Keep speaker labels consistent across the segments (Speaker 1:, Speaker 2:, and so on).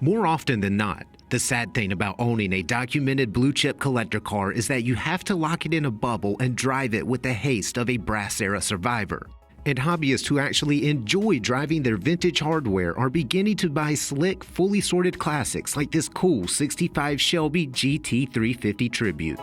Speaker 1: More often than not, the sad thing about owning a documented blue-chip collector car is that you have to lock it in a bubble and drive it with the haste of a brass-era survivor. And hobbyists who actually enjoy driving their vintage hardware are beginning to buy slick, fully sorted classics like this cool 65 Shelby GT350 Tribute.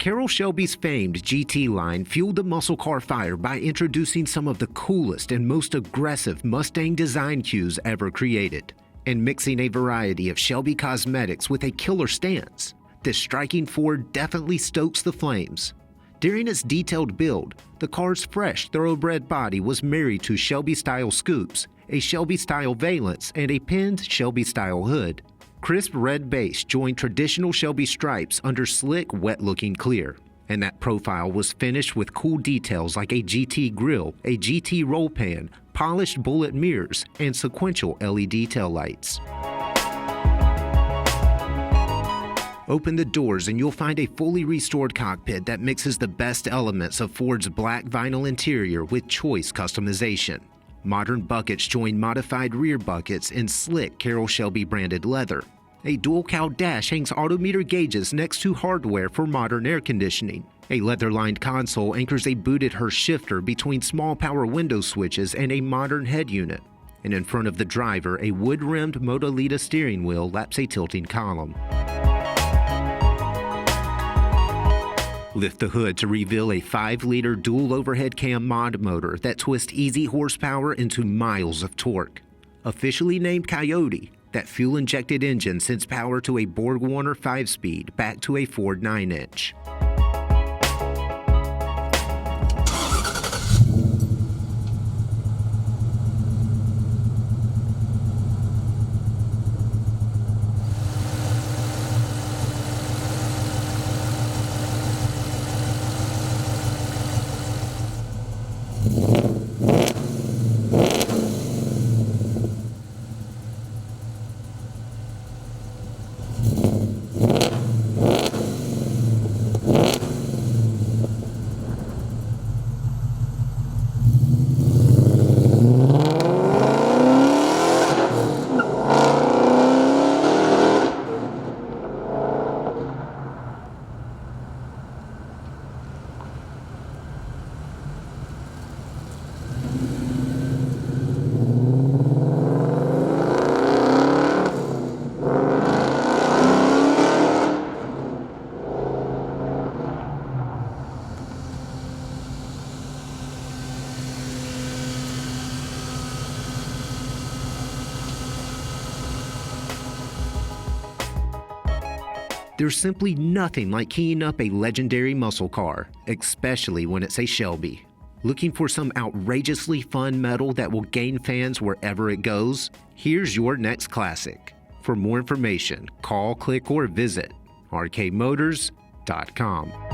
Speaker 1: Carroll Shelby's famed GT line fueled the muscle car fire by introducing some of the coolest and most aggressive Mustang design cues ever created, and mixing a variety of Shelby cosmetics with a killer stance. This striking Ford definitely stokes the flames. During its detailed build, the car's fresh thoroughbred body was married to Shelby-style scoops, a Shelby-style valance, and a pinned Shelby-style hood. Crisp red base joined traditional Shelby stripes under slick, wet-looking clear, and that profile was finished with cool details like a GT grille, a GT roll pan, polished bullet mirrors, and sequential LED taillights. Open the doors and you'll find a fully restored cockpit that mixes the best elements of Ford's black vinyl interior with choice customization. Modern buckets join modified rear buckets in slick Carroll Shelby branded leather. A dual-cowl dash hangs odometer gauges next to hardware for modern air conditioning. A leather-lined console anchors a booted Hurst shifter between small power window switches and a modern head unit. And in front of the driver, a wood-rimmed Modellita steering wheel laps a tilting column. Lift the hood to reveal a 5-liter dual overhead cam mod motor that twists easy horsepower into miles of torque. Officially named Coyote, that fuel-injected engine sends power to a Borg-Warner 5-speed back to a Ford 9-inch. There's simply nothing like keying up a legendary muscle car, especially when it's a Shelby. Looking for some outrageously fun metal that will gain fans wherever it goes? Here's your next classic. For more information, call, click, or visit rkmotors.com.